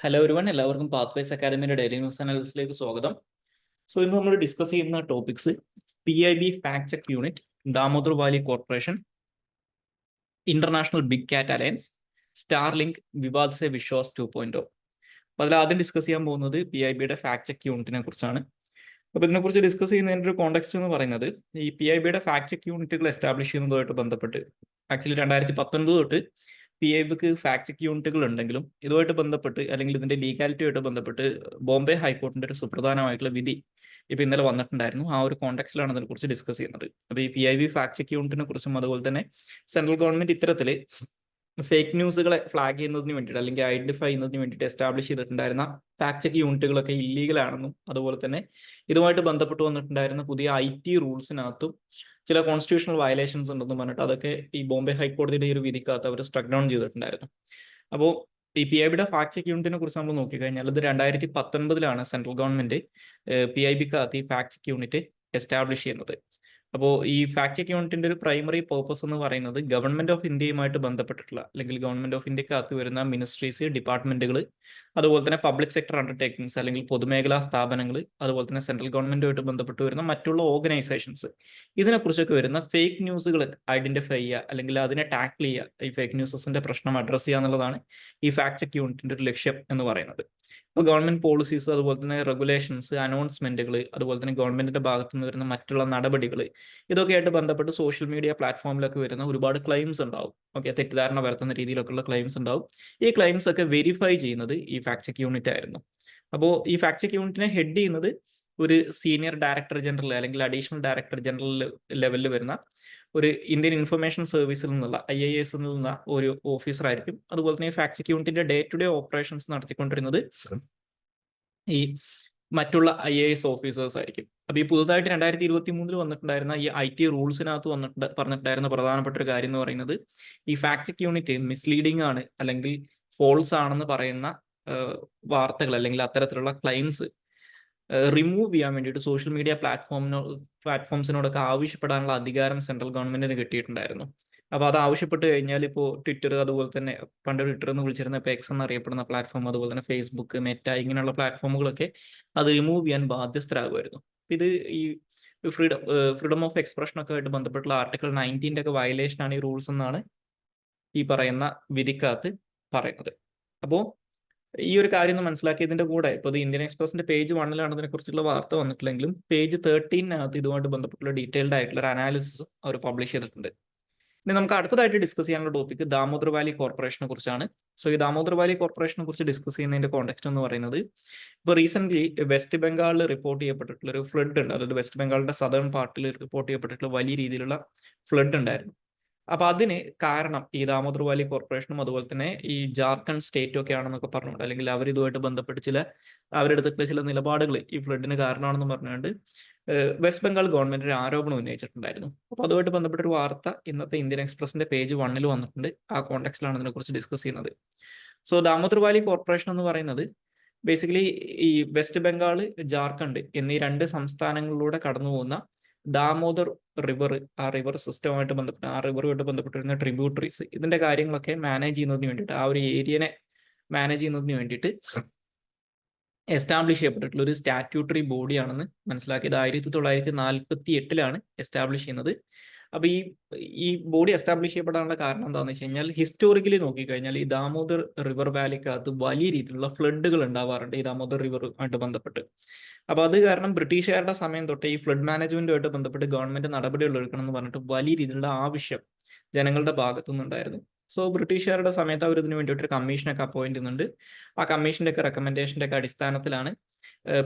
Hello everyone, എല്ലാവർക്കും Pathways അക്കാദമിയുടെ daily news അനാലിസിലേക്ക് സ്വാഗതം. ഇന്ന് നമ്മൾ ഡിസ്കസ് ചെയ്യുന്ന topics PIB fact check unit, Damodar Valley Corporation, International Big Cat Alliance, Starlink, Vivad se Vishwas 2.0. അപ്പോൾ അതിൽ ആദ്യം ഡിസ്കസ് ചെയ്യാൻ പോകുന്നത് PIBയുടെ ഫാക്ട് ചെക്ക് യൂണിറ്റിനെ കുറിച്ചാണ്. അപ്പോൾ ഇതിനെക്കുറിച്ച് ഡിസ്കസ് ചെയ്യുന്നതിൻ്റെ ഒരു കോണ്ടെക്സ്റ്റ് എന്ന് പറയുന്നത്, ഈ PIBയുടെ ഫാക്ട് ചെക്ക് യൂണിറ്റുകൾ എസ്റ്റാബ്ലിഷ് ചെയ്യുന്നതുമായിട്ട് ബന്ധപ്പെട്ട് ആക്ച്വലി 2019 തൊട്ട് PIBക്ക് ഫാക്ട് ചെക്ക് യൂണിറ്റുകൾ ഉണ്ടെങ്കിലും ഇതുമായിട്ട് ബന്ധപ്പെട്ട് അല്ലെങ്കിൽ ഇതിന്റെ ലീഗാലിറ്റിയുമായിട്ട് ബന്ധപ്പെട്ട് ബോംബെ ഹൈക്കോർട്ടിന്റെ ഒരു സുപ്രധാനമായിട്ടുള്ള വിധി ഇപ്പൊ ഇന്നലെ വന്നിട്ടുണ്ടായിരുന്നു. ആ ഒരു കോണ്ടെക്സ്റ്റിലാണ് അതിനെക്കുറിച്ച് ഡിസ്കസ് ചെയ്യുന്നത്. അപ്പോൾ ഈ PIB ഫാക്ട് ചെക്ക് യൂണിറ്റിനെ കുറിച്ചും അതുപോലെ തന്നെ സെൻട്രൽ ഗവൺമെന്റ് ഇത്തരത്തില് ഫേക്ക് ന്യൂസുകളെ ഫ്ലാഗ് ചെയ്യുന്നതിന് വേണ്ടിയിട്ട് അല്ലെങ്കിൽ ഐഡന്റിഫൈ ചെയ്യുന്നതിന് വേണ്ടിയിട്ട് എസ്റ്റാബ്ലിഷ് ചെയ്തിട്ടുണ്ടായിരുന്ന ഫാക്ട് ചെക്ക് യൂണിറ്റുകളൊക്കെ ഇല്ലീഗൽ ആണെന്നും അതുപോലെ തന്നെ ഇതുമായിട്ട് ബന്ധപ്പെട്ട് വന്നിട്ടുണ്ടായിരുന്ന പുതിയ IT റൂൾസിനകത്തും ചില കോൺസ്റ്റിറ്റ്യൂഷണൽ വയലേഷൻസ് ഉണ്ടെന്ന് പറഞ്ഞിട്ട് അതൊക്കെ ഈ ബോംബെ ഹൈക്കോടതിയുടെ ഈ ഒരു വിധിക്കകത്ത് അവർ സ്ട്രക്ക് ഡൗൺ ചെയ്തിട്ടുണ്ടായിരുന്നു. അപ്പോൾ ഈ PIBയുടെ ഫാക്ട് ചെക്ക് യൂണിറ്റിനെ കുറിച്ച് നമ്മൾ നോക്കിക്കഴിഞ്ഞാൽ ഇത് 2019 സെൻട്രൽ ഗവൺമെന്റ് PIBക്കകത്ത് ഈ ഫാക്ട് ചെക്ക് യൂണിറ്റ് എസ്റ്റാബ്ലിഷ് ചെയ്യുന്നത്. അപ്പോൾ ഈ ഫാക്ട് ചെക്ക് യൂണിറ്റിന്റെ ഒരു പ്രൈമറി പർപ്പസ് എന്ന് പറയുന്നത് ഗവൺമെന്റ് ഓഫ് ഇന്ത്യയുമായിട്ട് ബന്ധപ്പെട്ടിട്ടുള്ള അല്ലെങ്കിൽ ഗവൺമെന്റ് ഓഫ് ഇന്ത്യക്കകത്ത് വരുന്ന മിനിസ്ട്രീസ്, ഡിപ്പാർട്ട്മെന്റുകൾ, അതുപോലെ തന്നെ പബ്ലിക് സെക്ടർ അണ്ടർടേക്കിങ്സ് അല്ലെങ്കിൽ പൊതുമേഖലാ സ്ഥാപനങ്ങൾ, അതുപോലെ തന്നെ സെൻട്രൽ ഗവൺമെന്റുമായിട്ട് ബന്ധപ്പെട്ട് വരുന്ന മറ്റുള്ള ഓർഗനൈസേഷൻസ്, ഇതിനെക്കുറിച്ചൊക്കെ വരുന്ന ഫേക്ക് ന്യൂസുകൾ ഐഡന്റിഫൈ ചെയ്യുക അല്ലെങ്കിൽ അതിനെ ടാക്കിൾ ചെയ്യുക, ഈ ഫേക്ക് ന്യൂസസിന്റെ പ്രശ്നം അഡ്രസ് ചെയ്യുക എന്നുള്ളതാണ് ഈ ഫാക്ട് ചെക്ക് യൂണിറ്റിന്റെ ഒരു ലക്ഷ്യം എന്ന് പറയുന്നത്. ഇപ്പോൾ ഗവൺമെന്റ് പോളിസീസ്, അതുപോലെ തന്നെ റെഗുലേഷൻസ്, അനൗൺസ്മെന്റുകൾ, അതുപോലെ തന്നെ ഗവൺമെന്റിന്റെ ഭാഗത്തു നിന്ന് വരുന്ന മറ്റുള്ള നടപടികൾ, ഇതൊക്കെയായിട്ട് ബന്ധപ്പെട്ട് സോഷ്യൽ മീഡിയ പ്ലാറ്റ്ഫോമിലൊക്കെ വരുന്ന ഒരുപാട് ക്ലെയിംസ് ഉണ്ടാവും. ഓക്കെ, തെറ്റിദ്ധാരണ വരുത്തുന്ന രീതിയിലൊക്കെയുള്ള ക്ലെയിംസ് ഉണ്ടാവും. ഈ ക്ലെയിംസ് ഒക്കെ വെരിഫൈ ചെയ്യുന്നത് ഈ ഫാക്ട് ചെക്ക് യൂണിറ്റ് ആയിരുന്നു. അപ്പോൾ ഈ ഫാക്ട് ചെക്ക് യൂണിറ്റിനെ ഹെഡ് ചെയ്യുന്നത് ഒരു സീനിയർ ഡയറക്ടർ ജനറൽ അല്ലെങ്കിൽ അഡീഷണൽ ഡയറക്ടർ ജനറൽ ലെവലിൽ വരുന്ന ഒരു ഇന്ത്യൻ ഇൻഫർമേഷൻ സർവീസിൽ നിന്നുള്ള IAS നിന്നുള്ള ഒരു ഓഫീസർ ആയിരിക്കും. അതുപോലെ തന്നെ ഫാക്ട് ചെക്ക് യൂണിറ്റിന്റെ ഡേ ടു ഡേ ഓപ്പറേഷൻസ് നടത്തിക്കൊണ്ടിരുന്നത് ഈ മറ്റുള്ള IAS ഓഫീസേഴ്സ് ആയിരിക്കും. അപ്പൊ ഈ പുതുതായിട്ട് 2023 വന്നിട്ടുണ്ടായിരുന്ന ഈ IT റൂൾസിനകത്ത് പറഞ്ഞിട്ടുണ്ടായിരുന്ന പ്രധാനപ്പെട്ട ഒരു കാര്യം എന്ന് പറയുന്നത്, ഈ ഫാക്ട് ചെക്ക് യൂണിറ്റ് മിസ്ലീഡിംഗ് ആണ് അല്ലെങ്കിൽ ഫോൾസ് ആണെന്ന് പറയുന്ന വാർത്തകൾ അല്ലെങ്കിൽ അത്തരത്തിലുള്ള ക്ലെയിംസ് റിമൂവ് ചെയ്യാൻ വേണ്ടിയിട്ട് സോഷ്യൽ മീഡിയ പ്ലാറ്റ്ഫോംസിനോടൊക്കെ ആവശ്യപ്പെടാനുള്ള അധികാരം സെൻട്രൽ ഗവൺമെന്റിന് കിട്ടിയിട്ടുണ്ടായിരുന്നു. അപ്പോൾ അത് ആവശ്യപ്പെട്ട് കഴിഞ്ഞാൽ ഇപ്പോൾ ട്വിറ്റർ, അതുപോലെ തന്നെ പണ്ട് ട്വിറ്റർ എന്ന് വിളിച്ചിരുന്ന ഇപ്പോൾ എക്സ് എന്നറിയപ്പെടുന്ന പ്ലാറ്റ്ഫോം, അതുപോലെ തന്നെ ഫേസ്ബുക്ക്, മെറ്റ, ഇങ്ങനെയുള്ള പ്ലാറ്റ്ഫോമുകളൊക്കെ അത് റിമൂവ് ചെയ്യാൻ ബാധ്യസ്ഥരാകുമായിരുന്നു. ഇത് ഈ ഫ്രീഡം ഓഫ് എക്സ്പ്രഷൻ ഒക്കെ ആയിട്ട് ബന്ധപ്പെട്ടുള്ള ആർട്ടിക്കിൾ 19 ഒക്കെ വയലേഷൻ ആണ് ഈ റൂൾസ് എന്നാണ് ഈ പറയുന്ന വിധിക്കകത്ത് പറയുന്നത്. അപ്പോൾ ഈ ഒരു കാര്യം ഒന്ന് മനസ്സിലാക്കിയതിന്റെ കൂടെ ഇപ്പോൾ ഇത് ഇന്ത്യൻ എക്സ്പ്രസിന്റെ പേജ് 1 ഇതിനെ കുറിച്ചുള്ള വാർത്ത വന്നിട്ടില്ലെങ്കിലും പേജ് 13 ഇതുമായിട്ട് ബന്ധപ്പെട്ടുള്ള ഡീറ്റെയിൽഡ് ആയിട്ടുള്ള ഒരു അനാലിസിസ് അവർ പബ്ലിഷ് ചെയ്തിട്ടുണ്ട്. ഇനി നമുക്ക് അടുത്തതായിട്ട് ഡിസ്കസ് ചെയ്യാനുള്ള ടോപ്പിക് ദാമോദർ വാലി കോർപ്പറേഷനെ കുറിച്ചാണ്. ഈ ദാമോദർ വാലി കോർപ്പറേഷനെ കുറിച്ച് ഡിസ്കസ് ചെയ്യുന്നതിന്റെ കോണ്ടെക്സ്റ്റ് എന്ന് പറയുന്നത്, ഇപ്പോൾ റീസെന്റ് വെസ്റ്റ് ബംഗാളിൽ റിപ്പോർട്ട് ചെയ്യപ്പെട്ടിട്ടുള്ള ഒരു ഫ്ലഡ് ഉണ്ട്. അതായത് വെസ്റ്റ് ബംഗാളിന്റെ സദേൺ പാർട്ടിൽ റിപ്പോർട്ട് ചെയ്യപ്പെട്ടിട്ടുള്ള വലിയ രീതിയിലുള്ള ഫ്ലഡ് ഉണ്ടായിരുന്നു. അപ്പൊ അതിന് കാരണം ഈ ദാമോദർ വാലി കോർപ്പറേഷനും അതുപോലെ തന്നെ ഈ ജാർഖണ്ഡ് സ്റ്റേറ്റും ഒക്കെ ആണെന്നൊക്കെ പറഞ്ഞുകൊണ്ട്, അല്ലെങ്കിൽ അവർ ഇതുമായിട്ട് ബന്ധപ്പെട്ട് അവരെടുത്തിട്ടുള്ള ചില നിലപാടുകൾ ഈ ഫ്ലഡിന് കാരണമാണെന്ന് പറഞ്ഞുകൊണ്ട് വെസ്റ്റ് ബംഗാൾ ഗവൺമെന്റ് ഒരു ആരോപണം ഉന്നയിച്ചിട്ടുണ്ടായിരുന്നു. അപ്പൊ അതുമായിട്ട് ബന്ധപ്പെട്ട ഒരു വാർത്ത ഇന്നത്തെ ഇന്ത്യൻ എക്സ്പ്രസിന്റെ പേജ് 1 വന്നിട്ടുണ്ട്. ആ കോണ്ടെക്സ്റ്റിലാണ് ഇതിനെക്കുറിച്ച് ഡിസ്കസ് ചെയ്യുന്നത്. ദാമോദർ വാലി കോർപ്പറേഷൻ എന്ന് പറയുന്നത് ബേസിക്കലി ഈ വെസ്റ്റ് ബംഗാൾ, ജാർഖണ്ഡ് എന്നീ 2 സംസ്ഥാനങ്ങളിലൂടെ കടന്നു പോകുന്ന ദാമോദർ റിവർ, ആ റിവർ സിസ്റ്റവുമായിട്ട് ബന്ധപ്പെട്ട് ആ റിവറുമായിട്ട് ബന്ധപ്പെട്ടിരുന്ന ട്രിബ്യൂട്ടറീസ്, ഇതിന്റെ കാര്യങ്ങളൊക്കെ മാനേജ് ചെയ്യുന്നതിന് വേണ്ടിയിട്ട്, ആ ഒരു ഏരിയനെ മാനേജ് ചെയ്യുന്നതിന് വേണ്ടിയിട്ട് എസ്റ്റാബ്ലിഷ് ചെയ്യപ്പെട്ടിട്ടുള്ള ഒരു സ്റ്റാറ്റ്യൂട്ടറി ബോഡിയാണെന്ന് മനസ്സിലാക്കിയത് 1948 എസ്റ്റാബ്ലിഷ് ചെയ്യുന്നത്. അപ്പൊ ഈ ബോഡി എസ്റ്റാബ്ലിഷ് ചെയ്യപ്പെടാനുള്ള കാരണം എന്താണെന്ന് വെച്ച് കഴിഞ്ഞാൽ, ഹിസ്റ്റോറിക്കലി നോക്കിക്കഴിഞ്ഞാൽ ഈ ദാമോദർ റിവർ വാലിക്കകത്ത് വലിയ രീതിയിലുള്ള ഫ്ലഡുകൾ ഉണ്ടാവാറുണ്ട് ഈ ദാമോദർ റിവറുമായിട്ട് ബന്ധപ്പെട്ട്. അപ്പൊ അത് കാരണം ബ്രിട്ടീഷുകാരുടെ സമയം തൊട്ട് ഈ ഫ്ലഡ് മാനേജ്മെന്റുമായിട്ട് ബന്ധപ്പെട്ട് ഗവൺമെന്റ് നടപടികൾ എടുക്കണം എന്ന് പറഞ്ഞിട്ട് വലിയ രീതിയിലുള്ള ആവശ്യം ജനങ്ങളുടെ ഭാഗത്തു നിന്നുണ്ടായിരുന്നു. ബ്രിട്ടീഷുകാരുടെ സമയത്ത് അവർ ഇതിനു വേണ്ടിയിട്ട് ഒരു കമ്മീഷനൊക്കെ അപ്പോയിന്റ് ചെയ്യുന്നുണ്ട്. ആ കമ്മീഷന്റെ ഒക്കെ റെക്കമെൻഡേഷന്റെ ഒക്കെ അടിസ്ഥാനത്തിലാണ്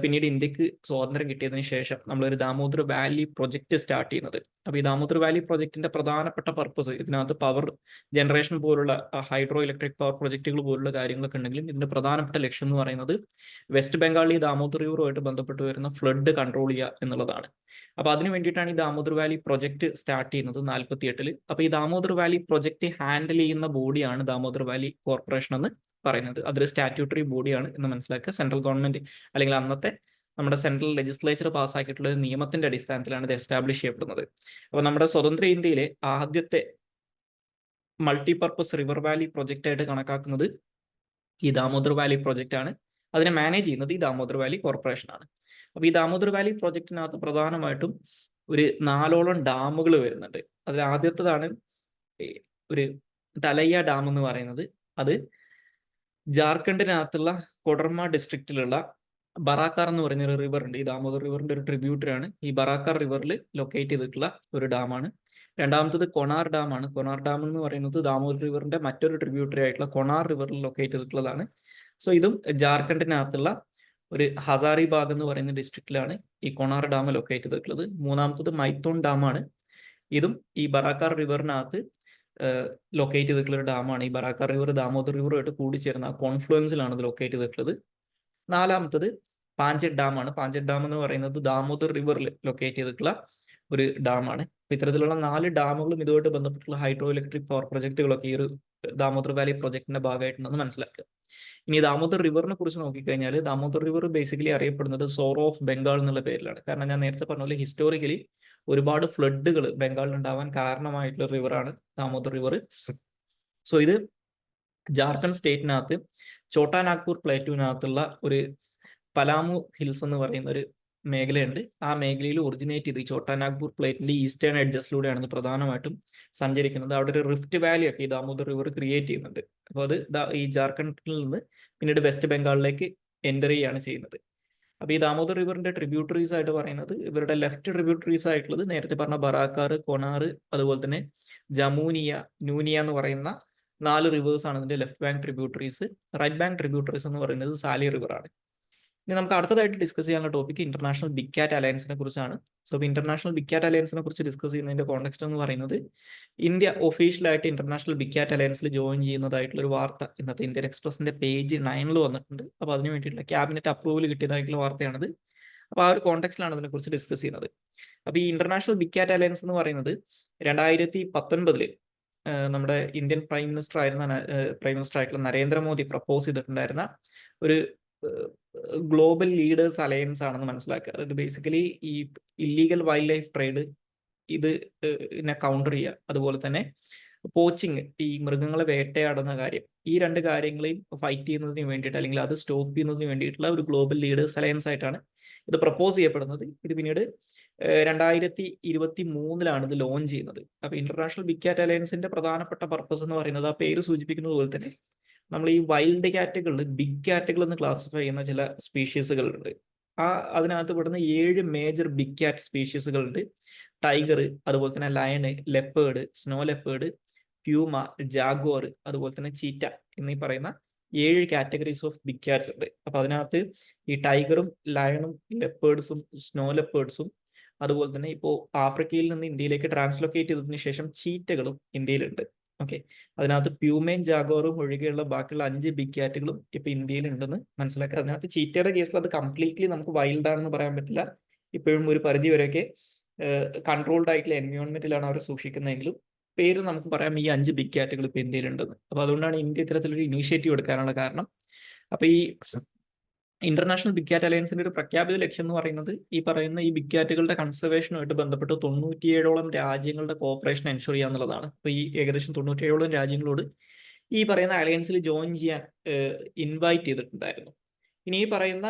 പിന്നീട് ഇന്ത്യക്ക് സ്വാതന്ത്ര്യം കിട്ടിയതിനു ശേഷം നമ്മളൊരു ദാമോദർ വാലി പ്രൊജക്ട് സ്റ്റാർട്ട് ചെയ്യുന്നത്. അപ്പോൾ ഈ ദാമോദർ വാലി പ്രൊജക്ടിന്റെ പ്രധാനപ്പെട്ട പർപ്പസ്, ഇതിനകത്ത് പവർ ജനറേഷൻ പോലുള്ള ഹൈഡ്രോ ഇലക്ട്രിക് പവർ പ്രൊജക്ടുകൾ പോലുള്ള കാര്യങ്ങളൊക്കെ ഉണ്ടെങ്കിലും ഇതിന്റെ പ്രധാനപ്പെട്ട ലക്ഷ്യം എന്ന് പറയുന്നത് വെസ്റ്റ് ബംഗാളിൽ ദാമോദർ റിവറുമായിട്ട് ബന്ധപ്പെട്ട് വരുന്ന ഫ്ലഡ് കൺട്രോൾ ചെയ്യുക എന്നുള്ളതാണ്. അപ്പൊ അതിനു വേണ്ടിയിട്ടാണ് ഈ ദാമോദർ വാലി പ്രൊജക്ട് സ്റ്റാർട്ട് ചെയ്യുന്നത് 48. അപ്പൊ ഈ ദാമോദർ വാലി പ്രൊജക്ട് ഹാൻഡിൽ ചെയ്യുന്ന ബോഡിയാണ് ദാമോദർ വാലി കോർപ്പറേഷൻ എന്ന് പറയുന്നത്. അതൊരു സ്റ്റാറ്റ്യൂട്ടറി ബോഡിയാണ് എന്ന് മനസ്സിലാക്കുക. സെൻട്രൽ ഗവൺമെന്റ് അല്ലെങ്കിൽ അന്നത്തെ നമ്മുടെ സെൻട്രൽ ലെജിസ്ലേച്ചർ പാസ്സാക്കിയിട്ടുള്ള ഒരു നിയമത്തിന്റെ അടിസ്ഥാനത്തിലാണ് ഇത് എസ്റ്റാബ്ലിഷ് ചെയ്യപ്പെടുന്നത്. അപ്പൊ നമ്മുടെ സ്വതന്ത്ര ഇന്ത്യയിലെ ആദ്യത്തെ മൾട്ടിപർപ്പസ് റിവർ വാലി പ്രൊജക്റ്റ് ആയിട്ട് കണക്കാക്കുന്നത് ഈ ദാമോദർ വാലി പ്രോജക്റ്റ് ആണ്. അതിനെ മാനേജ് ചെയ്യുന്നത് ഈ ദാമോദർ വാലി കോർപ്പറേഷൻ ആണ്. അപ്പോൾ ഈ ദാമോദർ വാലി പ്രോജക്റ്റിനകത്ത് പ്രധാനമായിട്ടും ഒരു 4ഓളം ഡാമുകൾ വരുന്നുണ്ട്. അതിൽ ആദ്യത്തേതാണ് ഒരു തലയ്യ ഡാം എന്ന് പറയുന്നത്. അത് ജാർഖണ്ഡിനകത്തുള്ള കൊഡർമ ഡിസ്ട്രിക്റ്റിലുള്ള ബറാക്കാർ എന്ന് പറയുന്ന ഒരു റിവർ ഉണ്ട്. ഈ ദാമോദർ റിവറിന്റെ ഒരു ട്രിബ്യൂട്ടറി ആണ്. ഈ ബറാക്കാർ റിവറിൽ ലൊക്കേറ്റ് ചെയ്തിട്ടുള്ള ഒരു ഡാമാണ്. രണ്ടാമത്തത് കൊണാർ ഡാം ആണ്. കൊണാർ ഡാം എന്ന് പറയുന്നത് ദാമോദർ റിവറിന്റെ മറ്റൊരു ട്രിബ്യൂട്ടറി ആയിട്ടുള്ള കൊണാർ റിവറിൽ ലൊക്കേറ്റ് ചെയ്തിട്ടുള്ളതാണ്. സോ ഇതും ജാർഖണ്ഡിനകത്തുള്ള ഒരു ഹസാരിബാഗ് എന്ന് പറയുന്ന ഡിസ്ട്രിക്റ്റിലാണ് ഈ കൊണാർ ഡാം ലൊക്കേറ്റ് ചെയ്തിട്ടുള്ളത്. മൂന്നാമത്തത് മൈത്തോൺ ഡാം ആണ്. ഇതും ഈ ബറാക്കാർ റിവറിനകത്ത് ലൊക്കേറ്റ് ചെയ്തിട്ടുള്ള ഒരു ഡാമാണ്. ഈ ബറാക്കാർ റിവർ ദാമോദർ റിവറുമായിട്ട് കൂടിച്ചേർന്ന കോൺഫ്ലുവൻസിലാണ് ഇത് ലൊക്കേറ്റ് ചെയ്തിട്ടുള്ളത്. നാലാമത്തത് പാഞ്ചറ്റ് ഡാം ആണ്. പാഞ്ചറ്റ് ഡാം എന്ന് പറയുന്നത് ദാമോദർ റിവറിൽ ലൊക്കേറ്റ് ചെയ്തിട്ടുള്ള ഒരു ഡാമാണ്. ഇത്തരത്തിലുള്ള 4 ഡാമുകളും ഇതുമായിട്ട് ബന്ധപ്പെട്ടുള്ള ഹൈഡ്രോ ഇലക്ട്രിക് പവർ പ്രൊജക്ടുകളൊക്കെ ഈ ഒരു ദാമോദർ വാലി പ്രൊജക്ടിന്റെ ഭാഗമായിട്ടുണ്ടെന്ന് മനസ്സിലാക്കുക. ഇനി ദാമോദർ റിവറിനെ കുറിച്ച് നോക്കിക്കഴിഞ്ഞാൽ ദാമോദർ റിവർ ബേസിക്കലി അറിയപ്പെടുന്നത് സോറോ ഓഫ് ബംഗാൾ എന്നുള്ള പേരിലാണ്. കാരണം ഞാൻ നേരത്തെ പറഞ്ഞ പോലെ ഹിസ്റ്റോറിക്കലി ഒരുപാട് ഫ്ലഡുകൾ ബംഗാളിൽ ഉണ്ടാവാൻ കാരണമായിട്ടുള്ള റിവറാണ് ദാമോദർ റിവർ. സോ ഇത് ജാർഖണ്ഡ് സ്റ്റേറ്റിനകത്ത് ചോട്ടാ നാഗ്പൂർ പ്ലേറ്റുവിനകത്തുള്ള ഒരു പലാമു ഹിൽസ് എന്ന് പറയുന്ന ഒരു മേഖലയുണ്ട്. ആ മേഖലയിൽ ഒറിജിനേറ്റ് ചെയ്ത് ഈ ചോട്ടാ നാഗ്പൂർ പ്ലേറ്റിന്റെ ഈസ്റ്റേൺ എഡ്ജസിലൂടെയാണ് ഇത് പ്രധാനമായിട്ടും സഞ്ചരിക്കുന്നത്. അവിടെ ഒരു റിഫ്റ്റ് വാലി ഒക്കെ ഈ ദാമോദർ റിവർ ക്രിയേറ്റ് ചെയ്യുന്നുണ്ട്. അപ്പോൾ അത് ഈ ജാർഖണ്ഡിൽ നിന്ന് പിന്നീട് വെസ്റ്റ് ബംഗാളിലേക്ക് എൻ്റർ ചെയ്യുകയാണ് ചെയ്യുന്നത്. അപ്പോൾ ഈ ദാമോദർ റിവറിന്റെ ട്രിബ്യൂട്ടറീസ് ആയിട്ട് പറയുന്നത് ഇവരുടെ ലെഫ്റ്റ് ട്രിബ്യൂട്ടറീസ് ആയിട്ടുള്ളത് നേരത്തെ പറഞ്ഞ ബറാക്കാർ, കൊണാർ, അതുപോലെ തന്നെ ജമൂനിയ, നൂനിയ എന്ന് പറയുന്ന 4 റിവേഴ്സ് ആണ് ഇതിന്റെ left bank tributaries. Right bank tributaries എന്ന് പറയുന്നത് സാലി റിവർ ആണ്. ഇനി നമുക്ക് അടുത്തതായിട്ട് ഡിസ്കസ് ചെയ്യാനുള്ള ടോപ്പിക് ഇന്റർനാഷണൽ ബിഗ് കാറ്റ് അലയൻസിനെ കുറിച്ചാണ്. സോ ഇന്റർനാഷണൽ ബിഗ് കാറ്റ് അലയൻസിനെ കുറിച്ച് ഡിസ്കസ് ചെയ്യുന്നതിന്റെ കോണ്ടെക്സ്റ്റ് എന്ന് പറയുന്നത് ഇന്ത്യ ഒഫീഷ്യലായിട്ട് ഇന്റർനാഷണൽ ബിഗ് കാറ്റ് അലയൻസിൽ ജോയിൻ ചെയ്യുന്നതായിട്ടുള്ള ഒരു വാർത്ത ഇന്നത്തെ ഇന്ത്യൻ എക്സ്പ്രസിന്റെ പേജ് 9 വന്നിട്ടുണ്ട്. അപ്പോൾ അതിന് വേണ്ടിയിട്ടുള്ള ക്യാബിനറ്റ് അപ്രൂവൽ കിട്ടിയതായിട്ടുള്ള വാർത്തയാണിത്. അപ്പോൾ ആ ഒരു കോണ്ടെക്സ്റ്റിലാണ് ഇതിനെക്കുറിച്ച് ഡിസ്കസ് ചെയ്യുന്നത്. അപ്പോൾ ഈ ഇന്റർനാഷണൽ ബിഗ് കാറ്റ് അലയൻസ് എന്ന് പറയുന്നത് 2019 നമ്മുടെ ഇന്ത്യൻ പ്രൈം മിനിസ്റ്റർ ആയിട്ടുള്ള നരേന്ദ്രമോദി പ്രപ്പോസ് ചെയ്തിട്ടുണ്ടായിരുന്ന ഒരു ഗ്ലോബൽ ലീഡേഴ്സ് അലയൻസ് ആണെന്ന് മനസ്സിലാക്കുക. അതായത് ബേസിക്കലി ഈ ഇല്ലീഗൽ വൈൽഡ് ലൈഫ് ട്രേഡ് ഇത് കൗണ്ടർ ചെയ്യുക, അതുപോലെ തന്നെ പോച്ചിങ്, ഈ മൃഗങ്ങളെ വേട്ടയാടുന്ന കാര്യം, ഈ 2 കാര്യങ്ങളെയും ഫൈറ്റ് ചെയ്യുന്നതിന് വേണ്ടിയിട്ട് അല്ലെങ്കിൽ അത് സ്റ്റോപ്പ് ചെയ്യുന്നതിന് വേണ്ടിയിട്ടുള്ള ഒരു ഗ്ലോബൽ ലീഡേഴ്സ് അലയൻസ് ആയിട്ടാണ് ഇത് പ്രപ്പോസ് ചെയ്യപ്പെടുന്നത്. ഇത് പിന്നീട് 2023 ഇത് ലോഞ്ച് ചെയ്യുന്നത്. അപ്പോൾ ഇന്റർനാഷണൽ ബിഗ് കാറ്റ് അലയൻസിന്റെ പ്രധാനപ്പെട്ട പർപ്പസ് എന്ന് പറയുന്നത് ആ പേര് സൂചിപ്പിക്കുന്നത് പോലെ തന്നെ നമ്മൾ ഈ വൈൽഡ് കാറ്റുകളിൽ ബിഗ് കാറ്റുകൾ എന്ന് ക്ലാസിഫൈ ചെയ്യുന്ന ചില സ്പീഷീസുകളുണ്ട്. അതിനകത്ത് പെടുന്ന 7 മേജർ ബിഗ് കാറ്റ് സ്പീഷീസുകളുണ്ട്. ടൈഗർ, അതുപോലെ തന്നെ lion, leopard, snow leopard, Puma, Jaguar, അതുപോലെ തന്നെ ചീറ്റ എന്നീ പറയുന്ന 7 കാറ്റഗറീസ് ഓഫ് ബിഗ് കാറ്റ്സ് ഉണ്ട്. അപ്പൊ അതിനകത്ത് ഈ ടൈഗറും ലയണും ലെപ്പേർഡ്സും സ്നോ ലെപ്പേർഡ്സും അതുപോലെ തന്നെ ഇപ്പോൾ ആഫ്രിക്കയിൽ നിന്ന് ഇന്ത്യയിലേക്ക് ട്രാൻസ്ലൊക്കേറ്റ് ചെയ്തതിനു ശേഷം ചീറ്റകളും ഇന്ത്യയിലുണ്ട്. ഓക്കെ, അതിനകത്ത് പ്യൂമയും ജാഗ്വാറും ഒഴികെയുള്ള ബാക്കിയുള്ള 5 ബിഗ് കാറ്റുകളും ഇപ്പൊ ഇന്ത്യയിൽ ഉണ്ടെന്ന് മനസ്സിലാക്കുക. അതിനകത്ത് ചീറ്റയുടെ കേസിൽ അത് കംപ്ലീറ്റ്ലി നമുക്ക് വൈൽഡ് ആണെന്ന് പറയാൻ പറ്റില്ല. ഇപ്പോഴും ഒരു പരിധി വരെയൊക്കെ കൺട്രോൾഡ് ആയിട്ടുള്ള എൻവയോൺമെന്റിലാണ് അവർ സൂക്ഷിക്കുന്നതെങ്കിലും പേര് നമുക്ക് പറയാം ഈ 5 ബിഗ് കാറ്റുകൾ ഇപ്പൊ ഇന്ത്യയിലുണ്ടെന്ന്. അപ്പൊ അതുകൊണ്ടാണ് ഇന്ത്യ ഇത്തരത്തിലൊരു ഇനീഷ്യേറ്റീവ് എടുക്കാനുള്ള കാരണം. അപ്പൊ ഈ ഇന്റർനാഷണൽ ബിഗ് കാറ്റ് അലയൻസിന്റെ ഒരു പ്രഖ്യാപിത ലക്ഷ്യം എന്ന് പറയുന്നത് ഈ പറയുന്ന ഈ ബിഗ് കാറ്റുകളുടെ കൺസർവേഷനുമായിട്ട് ബന്ധപ്പെട്ട് 97ഓളം രാജ്യങ്ങളുടെ കോപ്പറേഷൻ എൻഷുർ ചെയ്യുക എന്നുള്ളതാണ്. അപ്പൊ ഈ ഏകദേശം 97ഓളം രാജ്യങ്ങളോട് ഈ പറയുന്ന അലയൻസിൽ ജോയിൻ ചെയ്യാൻ ഇൻവൈറ്റ് ചെയ്തിട്ടുണ്ടായിരുന്നു. ഇനി ഈ പറയുന്ന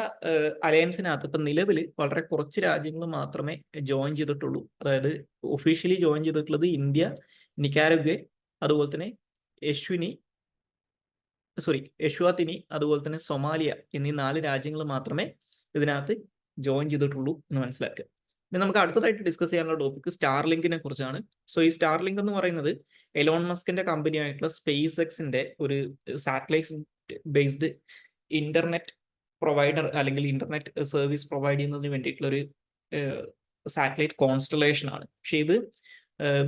അലയൻസിനകത്ത് ഇപ്പൊ നിലവിൽ വളരെ കുറച്ച് രാജ്യങ്ങൾ മാത്രമേ ജോയിൻ ചെയ്തിട്ടുള്ളൂ. അതായത് ഒഫീഷ്യലി ജോയിൻ ചെയ്തിട്ടുള്ളത് ഇന്ത്യ, നിക്കാരഗ്വെ, അതുപോലെ തന്നെ എഷ്വാത്തിനി, അതുപോലെ തന്നെ സൊമാലിയ എന്നീ 4 രാജ്യങ്ങൾ മാത്രമേ ഇതിനകത്ത് ജോയിൻ ചെയ്തിട്ടുള്ളൂ എന്ന് മനസ്സിലാക്കുക. ഇനി നമുക്ക് അടുത്തതായിട്ട് ഡിസ്കസ് ചെയ്യാനുള്ള ടോപ്പിക് സ്റ്റാർലിങ്കിനെ കുറിച്ചാണ്. സോ ഈ സ്റ്റാർലിങ്ക് എന്ന് പറയുന്നത് എലോൺ മസ്കിന്റെ കമ്പനി ആയിട്ടുള്ള സ്പേസ് എക്സിന്റെ ഒരു സാറ്റലൈറ്റ് ബേസ്ഡ് ഇന്റർനെറ്റ് പ്രൊവൈഡർ അല്ലെങ്കിൽ ഇന്റർനെറ്റ് സർവീസ് പ്രൊവൈഡ് ചെയ്യുന്നതിന് വേണ്ടിയിട്ടുള്ള ഒരു സാറ്റലൈറ്റ് കോൺസ്റ്റലേഷൻ ആണ്. പക്ഷെ ഇത്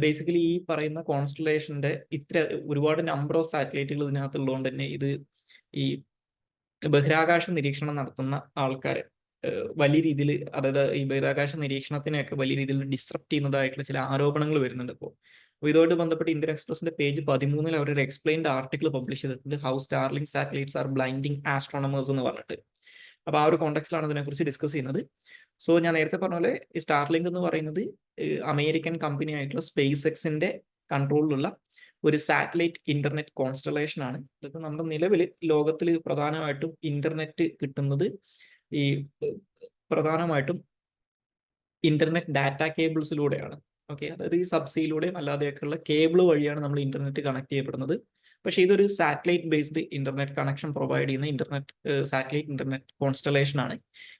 ബേസിക്കലി ഈ പറയുന്ന കോൺസ്റ്റലേഷന്റെ ഒരുപാട് നമ്പർ ഓഫ് സാറ്റലൈറ്റുകൾ ഇതിനകത്തുള്ളതുകൊണ്ട് തന്നെ ഇത് ഈ ബഹിരാകാശ നിരീക്ഷണം നടത്തുന്ന ആൾക്കാരെ വലിയ രീതിയിൽ, അതായത് ഈ ബഹിരാകാശ നിരീക്ഷണത്തിനെയൊക്കെ വലിയ രീതിയിൽ ഡിസ്ട്രപ്റ്റ് ചെയ്യുന്നതായിട്ടുള്ള ചില ആരോപണങ്ങൾ വരുന്നുണ്ട്. അപ്പോൾ ഇതുമായിട്ട് ബന്ധപ്പെട്ട് ഇന്ത്യൻ എക്സ്പ്രസിന്റെ പേജ് 13 അവർ ഒരു എക്സ്പ്ലെയിൻഡ് ആർട്ടിക്കിൾ പബ്ലിഷ് ചെയ്തിട്ടുണ്ട്, how Starlink satellites R blinding astronomers എന്ന് പറഞ്ഞിട്ട്. അപ്പോൾ ആ ഒരു കോണ്ടെക്സ്റ്റിലാണ് ഇതിനെക്കുറിച്ച് ഡിസ്കസ് ചെയ്യുന്നത്. സോ ഞാൻ നേരത്തെ പറഞ്ഞ പോലെ സ്റ്റാർലിങ്ക് എന്ന് പറയുന്നത് അമേരിക്കൻ കമ്പനി ആയിട്ടുള്ള സ്പേസ് എക്സിന്റെ കൺട്രോളിലുള്ള ഒരു സാറ്റലൈറ്റ് ഇന്റർനെറ്റ് കോൺസ്റ്റലേഷൻ ആണ്. ഇതൊക്കെ നമ്മുടെ നിലവിൽ ലോകത്തിൽ പ്രധാനമായിട്ടും ഇന്റർനെറ്റ് കിട്ടുന്നത് ഈ പ്രധാനമായിട്ടും ഇന്റർനെറ്റ് ഡാറ്റ കേബിൾസിലൂടെയാണ്. ഓക്കെ, അതായത് ഈ സബ്സിയിലൂടെയും അല്ലാതെയൊക്കെയുള്ള കേബിൾ വഴിയാണ് നമ്മൾ ഇന്റർനെറ്റ് കണക്ട് ചെയ്യപ്പെടുന്നത്. പക്ഷേ ഇതൊരു satellite based internet connection provide ചെയ്യുന്ന സാറ്റലൈറ്റ് ഇന്റർനെറ്റ് കോൺസ്റ്റലേഷൻ ആണ്.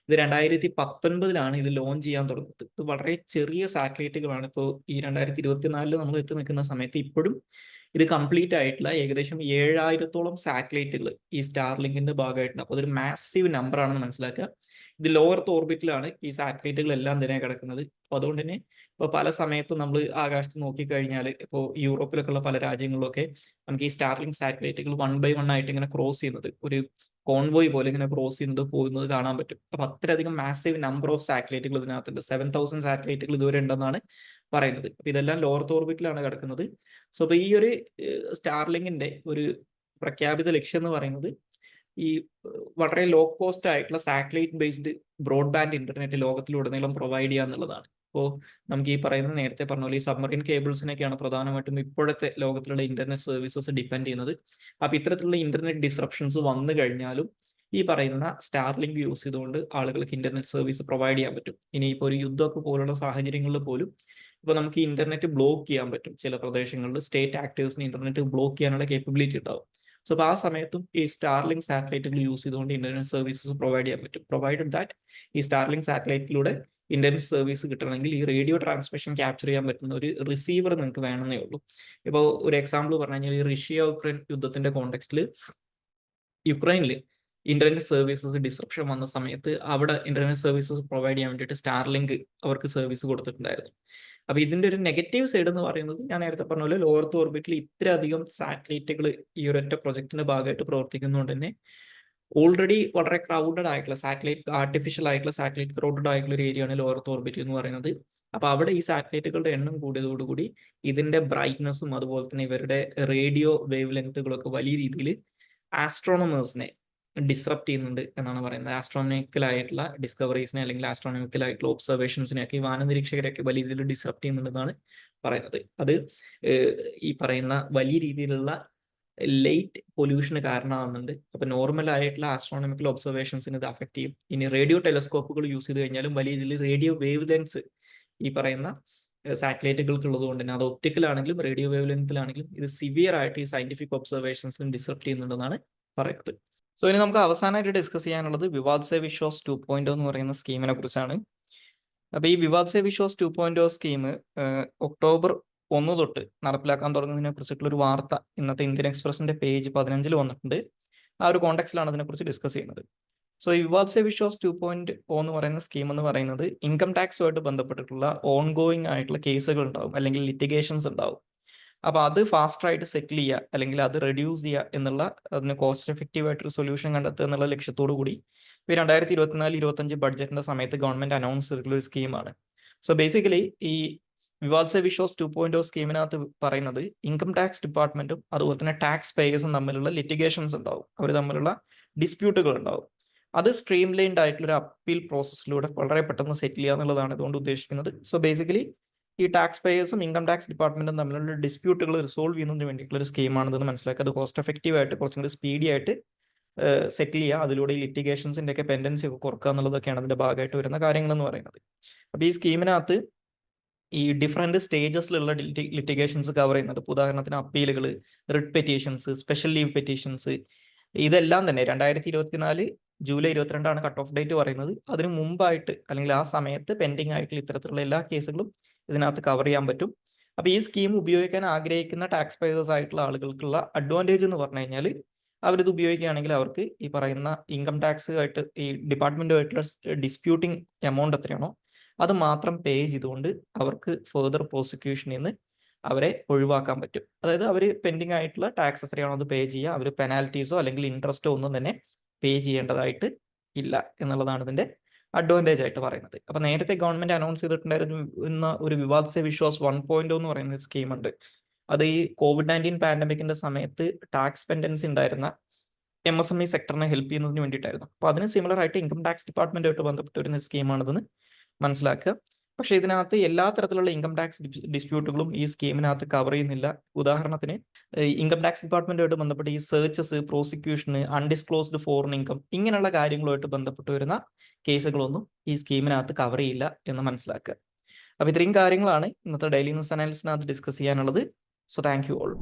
ഇത് 2019 ഇത് ലോഞ്ച് ചെയ്യാൻ തുടങ്ങുന്നത്. ഇത് വളരെ ചെറിയ സാറ്റലൈറ്റുകളാണ്. ഇപ്പോൾ ഈ 2024 നമ്മൾ എത്തി നിൽക്കുന്ന സമയത്ത് ഇപ്പോഴും ഇത് കംപ്ലീറ്റ് ആയിട്ടുള്ള ഏകദേശം 7000-ഓളം സാറ്റലൈറ്റുകൾ ഈ സ്റ്റാർലിങ്കിന്റെ ഭാഗമായിട്ടുണ്ട്. അപ്പോൾ അതൊരു മാസീവ് നമ്പർ ആണെന്ന് മനസ്സിലാക്കുക. ഇത് ലോവർത്ത് ഓർബിറ്റിലാണ് ഈ സാറ്റലൈറ്റുകളെല്ലാം തന്നെ കിടക്കുന്നത്. അപ്പോൾ അതുകൊണ്ട് തന്നെ ഇപ്പോൾ പല സമയത്തും നമ്മൾ ആകാശത്ത് നോക്കിക്കഴിഞ്ഞാൽ ഇപ്പോൾ യൂറോപ്പിലൊക്കെ ഉള്ള പല രാജ്യങ്ങളിലൊക്കെ നമുക്ക് ഈ സ്റ്റാർലിങ്ക് സാറ്റലൈറ്റുകൾ 1 by 1 ആയിട്ട് ഇങ്ങനെ ക്രോസ് ചെയ്യുന്നത്, ഒരു കോൺവോയ് പോലെ ഇങ്ങനെ ക്രോസ് ചെയ്യുന്നത് പോകുന്നത് കാണാൻ പറ്റും. അപ്പോൾ അത്രയധികം മാസീവ് നമ്പർ ഓഫ് സാറ്റലൈറ്റുകൾ ഇതിനകത്തുണ്ട്. 7000 സാറ്റലൈറ്റുകൾ ഇതുവരെ ഉണ്ടെന്നാണ് പറയുന്നത്. അപ്പോൾ ഇതെല്ലാം ലോവർത്ത് ഓർബിറ്റിലാണ് കിടക്കുന്നത്. സോ അപ്പോൾ ഈ ഒരു സ്റ്റാർലിങ്കിന്റെ ഒരു പ്രഖ്യാപിത ലക്ഷ്യം എന്ന് പറയുന്നത് ഈ വളരെ ലോ കോസ്റ്റ് ആയിട്ടുള്ള സാറ്റലൈറ്റ് ബേസ്ഡ് ബ്രോഡ്ബാൻഡ് ഇന്റർനെറ്റ് ലോകത്തിലുടനീളം പ്രൊവൈഡ് ചെയ്യുക എന്നുള്ളതാണ്. അപ്പോൾ നമുക്ക് ഈ പറയുന്ന നേരത്തെ പറഞ്ഞ പോലെ ഈ സബ്മറീൻ കേബിൾസിനൊക്കെയാണ് പ്രധാനമായിട്ടും ഇപ്പോഴത്തെ ലോകത്തിലുള്ള ഇന്റർനെറ്റ് സർവീസസ് ഡിപ്പെൻഡ് ചെയ്യുന്നത്. അപ്പോൾ ഇത്തരത്തിലുള്ള ഇന്റർനെറ്റ് ഡിസ്റപ്ഷൻസ് വന്നു കഴിഞ്ഞാലും ഈ പറയുന്ന സ്റ്റാർലിങ്ക് യൂസ് ചെയ്തുകൊണ്ട് ആളുകൾക്ക് ഇന്റർനെറ്റ് സർവീസ് പ്രൊവൈഡ് ചെയ്യാൻ പറ്റും. ഇനിയിപ്പോൾ ഒരു യുദ്ധമൊക്കെ പോലുള്ള സാഹചര്യങ്ങളിൽ പോലും ഇപ്പോൾ നമുക്ക് ഇന്റർനെറ്റ് ബ്ലോക്ക് ചെയ്യാൻ പറ്റും. ചില പ്രദേശങ്ങളിൽ സ്റ്റേറ്റ് ആക്ടേഴ്സിന് ഇന്റർനെറ്റ് ബ്ലോക്ക് ചെയ്യാനുള്ള കേപ്പബിലിറ്റി ഉണ്ടാവും. സോ അപ്പോൾ ആ സമയത്തും ഈ സ്റ്റാർലിങ്ക് സാറ്റലൈറ്റുകൾ യൂസ് ചെയ്തുകൊണ്ട് ഇന്റർനെറ്റ് സർവീസസ് പ്രൊവൈഡ് ചെയ്യാൻ പറ്റും. പ്രൊവൈഡഡ് ദാറ്റ് ഈ സ്റ്റാർലിങ്ക് സാറ്റലൈറ്റിലൂടെ ഇന്റർനെറ്റ് സർവീസ് കിട്ടണമെങ്കിൽ ഈ റേഡിയോ ട്രാൻസ്മിഷൻ ക്യാപ്ചർ ചെയ്യാൻ പറ്റുന്ന ഒരു റിസീവർ നിങ്ങൾക്ക് വേണമെന്നേ ഉള്ളൂ. ഇപ്പോൾ ഒരു എക്സാമ്പിൾ പറഞ്ഞു കഴിഞ്ഞാൽ ഈ റഷ്യ യുക്രൈൻ യുദ്ധത്തിന്റെ കോണ്ടെക്സ്റ്റിൽ യുക്രൈനിൽ ഇന്റർനെറ്റ് സർവീസസ് ഡിസ്റപ്ഷൻ വന്ന സമയത്ത് അവിടെ ഇന്റർനെറ്റ് സർവീസസ് പ്രൊവൈഡ് ചെയ്യാൻ വേണ്ടിയിട്ട് സ്റ്റാർലിങ്ക് അവർക്ക് സർവീസ് കൊടുത്തിട്ടുണ്ടായിരുന്നു. അപ്പോൾ ഇതിന്റെ ഒരു നെഗറ്റീവ് സൈഡ് എന്ന് പറയുന്നത് ഞാൻ നേരത്തെ പറഞ്ഞ പോലെ ലോവർത്ത് ഓർബിറ്റിൽ ഇത്രയധികം സാറ്റലൈറ്റുകൾ ഈ ഒരൊറ്റ പ്രൊജക്ടിന്റെ ഭാഗമായിട്ട് പ്രവർത്തിക്കുന്നതുകൊണ്ട് തന്നെ ഓൾറെഡി വളരെ ക്രൗഡഡ് ആയിട്ടുള്ള ആർട്ടിഫിഷ്യൽ ആയിട്ടുള്ള സാറ്റലൈറ്റ് ക്രൗഡഡ് ആയിട്ടുള്ള ഒരു ഏരിയയാണ് ലോവർത്ത് ഓർബിറ്റ് എന്ന് പറയുന്നത്. അപ്പോൾ അവിടെ ഈ സാറ്റലൈറ്റുകളുടെ എണ്ണം കൂടിയതോടുകൂടി ഇതിന്റെ ബ്രൈറ്റ്നസ്സും അതുപോലെ തന്നെ ഇവരുടെ റേഡിയോ വേവ് ലെങ്ത്തുകളൊക്കെ വലിയ രീതിയിൽ ആസ്ട്രോണമേഴ്സിനെ ഡിസ്റപ്റ്റ് ചെയ്യുന്നുണ്ട് എന്നാണ് പറയുന്നത്. ആസ്ട്രോണമിക്കൽ ആയിട്ടുള്ള ഡിസ്കവറീസിനെ അല്ലെങ്കിൽ ആസ്ട്രോണമിക്കൽ ആയിട്ടുള്ള ഒബ്സർവേഷൻസിനെയൊക്കെ ഈ വാനനിരീക്ഷകരെയൊക്കെ വലിയ രീതിയിൽ ഡിസ്റപ്റ്റ് ചെയ്യുന്നുണ്ടെന്നാണ് പറയുന്നത്. അത് ഈ പറയുന്ന വലിയ രീതിയിലുള്ള ലൈറ്റ് പൊല്യൂഷന് കാരണമാകുന്നുണ്ട്. അപ്പോൾ നോർമൽ ആയിട്ടുള്ള ആസ്ട്രോണമിക്കൽ ഒബ്സർവേഷൻസിന് ഇത് അഫക്റ്റ് ചെയ്യും. ഇനി റേഡിയോ ടെലസ്കോപ്പുകൾ യൂസ് ചെയ്ത് കഴിഞ്ഞാലും വലിയ രീതിയിൽ റേഡിയോ വേവ് ലെങ്ത്സ് ഈ പറയുന്ന സാറ്റലൈറ്റുകൾക്ക് ഉള്ളത് കൊണ്ട് തന്നെ അത് ഒപ്റ്റിക്കൽ ആണെങ്കിലും റേഡിയോ വേവ് ലെങ്ത്തിലാണെങ്കിലും ഇത് സിവിയർ ആയിട്ട് ഈ സയന്റിഫിക് ഒബ്സർവേഷൻസിന് ഡിസ്റപ്റ്റ് ചെയ്യുന്നുണ്ടെന്നാണ് പറയുന്നത്. സോ ഇനി നമുക്ക് അവസാനമായിട്ട് ഡിസ്കസ് ചെയ്യാനുള്ളത് വിവാദ് സെ വിശ്വാസ് 2.0 എന്ന് പറയുന്ന സ്കീമിനെ കുറിച്ചാണ്. അപ്പോൾ ഈ വിവാദ് സെ വിശ്വാസ് 2.0 സ്കീം ഒക്ടോബർ 1 തൊട്ട് നടപ്പിലാക്കാൻ തുടങ്ങുന്നതിനെ കുറിച്ചിട്ടുള്ള ഒരു വാർത്ത ഇന്നത്തെ ഇന്ത്യൻ എക്സ്പ്രസിന്റെ പേജ് 15 വന്നിട്ടുണ്ട്. ആ ഒരു കോണ്ടെക്സ്റ്റിലാണ് ഇതിനെക്കുറിച്ച് ഡിസ്കസ് ചെയ്യുന്നത്. സോ ഈ വിവാദ് സെ വിശ്വാസ് 2.0 എന്ന് പറയുന്ന സ്കീം എന്ന് പറയുന്നത് ഇൻകം ടാക്സുമായിട്ട് ബന്ധപ്പെട്ടിട്ടുള്ള ഓൺഗോയിങ് ആയിട്ടുള്ള കേസുകൾ ഉണ്ടാവും അല്ലെങ്കിൽ ലിറ്റിഗേഷൻസ് ഉണ്ടാവും. അപ്പോൾ അത് ഫാസ്റ്റർ ആയിട്ട് സെറ്റിൽ ചെയ്യുക അല്ലെങ്കിൽ അത് റെഡ്യൂസ് ചെയ്യുക എന്നുള്ള അതിന് കോസ്റ്റ് എഫക്റ്റീവ് ആയിട്ടൊരു സൊല്യൂഷൻ കണ്ടെത്തുക എന്നുള്ള ലക്ഷ്യത്തോടു കൂടി 2024-25 ബഡ്ജറ്റിന്റെ സമയത്ത് ഗവൺമെന്റ് അനൗൺസ് ചെയ്തിട്ടുള്ള ഒരു സ്കീമാണ്. സോ ബേസിക്കലി ഈ വിവാദ് സെ വിശ്വാസ് 2.0 സ്കീമിനകത്ത് പറയുന്നത് ഇൻകം ടാക്സ് ഡിപ്പാർട്ട്മെന്റും അതുപോലെ തന്നെ ടാക്സ് പേയേഴ്സും തമ്മിലുള്ള ലിറ്റിഗേഷൻസ് ഉണ്ടാവും, അവർ തമ്മിലുള്ള ഡിസ്പ്യൂട്ടുകൾ ഉണ്ടാവും. അത് സ്ട്രീം ലൈൻഡ് ആയിട്ടുള്ള ഒരു അപ്പീൽ പ്രോസസ്സിലൂടെ വളരെ പെട്ടെന്ന് സെറ്റിൽ ചെയ്യുക എന്നുള്ളതാണ് ഇതുകൊണ്ട് ഉദ്ദേശിക്കുന്നത്. സോ ബേസിക്കലി ഈ ടാക്സ് പേയേഴ്സും ഇൻകം ടാക്സ് ഡിപ്പാർട്ട്മെന്റും തമ്മിലുള്ള ഡിസ്പ്യൂട്ടുകൾ റിസോൾവ് ചെയ്യുന്നതിന് വേണ്ടിയിട്ടുള്ള ഒരു സ്കീമാണെന്ന് മനസ്സിലാക്കുക. അത് കോസ്റ്റ് എഫക്റ്റീവ് ആയിട്ട് കുറച്ചും കൂടി സ്പീഡി ആയിട്ട് സെറ്റിൽ ചെയ്യുക, അതിലൂടെ ഈ ലിറ്റിഗേഷൻസിന്റെ ഒക്കെ പെൻഡൻസി ഒക്കെ കുറക്കുക എന്നുള്ളതൊക്കെയാണ് അതിന്റെ ഭാഗമായിട്ട് വരുന്ന കാര്യങ്ങൾ എന്ന് പറയുന്നത്. അപ്പോൾ ഈ സ്കീമിനകത്ത് ഈ ഡിഫറെന്റ് സ്റ്റേജസിലുള്ള ലിറ്റിഗേഷൻസ് കവർ ചെയ്യുന്നുണ്ട്. ഉദാഹരണത്തിന് അപ്പീലുകൾ, writ petitions, special leave petitions, ഇതെല്ലാം തന്നെ 2024 ജൂലൈ 22 കട്ട് ഓഫ് ഡേറ്റ് പറയുന്നത്. അതിന് മുമ്പായിട്ട് അല്ലെങ്കിൽ ആ സമയത്ത് പെൻഡിങ് ആയിട്ടുള്ള ഇത്തരത്തിലുള്ള എല്ലാ കേസുകളും ഇതിനകത്ത് കവർ ചെയ്യാൻ പറ്റും. അപ്പോൾ ഈ സ്കീം ഉപയോഗിക്കാൻ ആഗ്രഹിക്കുന്ന ടാക്സ് പേയേഴ്സ് ആയിട്ടുള്ള ആളുകൾക്കുള്ള അഡ്വാൻറ്റേജ് എന്ന് പറഞ്ഞു കഴിഞ്ഞാൽ അവരിത് ഉപയോഗിക്കുകയാണെങ്കിൽ അവർക്ക് ഈ പറയുന്ന ഇൻകം ടാക്സ് ആയിട്ട് ഈ ഡിപ്പാർട്ട്മെന്റുമായിട്ടുള്ള ഡിസ്പ്യൂട്ടിംഗ് എമൗണ്ട് എത്രയാണോ അത് മാത്രം പേ ചെയ്തുകൊണ്ട് അവർക്ക് ഫെർദർ പ്രോസിക്യൂഷനിൽ നിന്ന് അവരെ ഒഴിവാക്കാൻ പറ്റും. അതായത് അവർ പെൻഡിങ് ആയിട്ടുള്ള ടാക്സ് എത്രയാണോ അത് പേ ചെയ്യുക, അവർ പെനാൽറ്റീസോ അല്ലെങ്കിൽ ഇൻട്രസ്റ്റോ ഒന്നും തന്നെ പേ ചെയ്യേണ്ടതായിട്ട് ഇല്ല എന്നുള്ളതാണ് ഇതിന്റെ അഡ്വാൻറ്റേജ് ആയിട്ട് പറയുന്നത്. അപ്പോൾ നേരത്തെ ഗവൺമെന്റ് അനൗൺസ് ചെയ്തിട്ടുണ്ടായിരുന്ന ഒരു വിവാദ് സെ വിശ്വാസ് 1.0 എന്ന് പറയുന്ന സ്കീമുണ്ട്. അത് ഈ COVID-19 പാൻഡമിക്കിന്റെ സമയത്ത് ടാക്സ് പെൻഡൻസി ഉണ്ടായിരുന്ന MSME സെക്ടറിനെ ഹെൽപ്പ് ചെയ്യുന്നതിന് വേണ്ടിയിട്ടായിരുന്നു. അപ്പോൾ അതിന് സിമിലർ ആയിട്ട് ഇൻകം ടാക്സ് ഡിപ്പാർട്ട്മെന്റുമായിട്ട് ബന്ധപ്പെട്ട് വരുന്ന സ്കീമാണിതെന്ന് മനസ്സിലാക്കുക. പക്ഷേ ഇതിനകത്ത് എല്ലാ തരത്തിലുള്ള ഇൻകം ടാക്സ് ഡിസ്പ്യൂട്ടുകളും ഈ സ്കീമിനകത്ത് കവർ ചെയ്യുന്നില്ല. ഉദാഹരണത്തിന് ഇൻകം ടാക്സ് ഡിപ്പാർട്ട്മെന്റുമായിട്ട് ബന്ധപ്പെട്ട് ഈ സെർച്ചസ്, പ്രോസിക്യൂഷന്, അൺഡിസ്ക്ലോസ്ഡ് ഫോറിൻ ഇൻകം ഇങ്ങനെയുള്ള കാര്യങ്ങളുമായിട്ട് ബന്ധപ്പെട്ട് വരുന്ന കേസുകളൊന്നും ഈ സ്കീമിനകത്ത് കവർ ചെയ്യില്ല എന്ന് മനസ്സിലാക്കുക. അപ്പോൾ ഇത്രയും കാര്യങ്ങളാണ് ഇന്നത്തെ ഡെയിലി ന്യൂസ് അനാലിസിനകത്ത് ഡിസ്കസ് ചെയ്യാനുള്ളത്. So thank you all.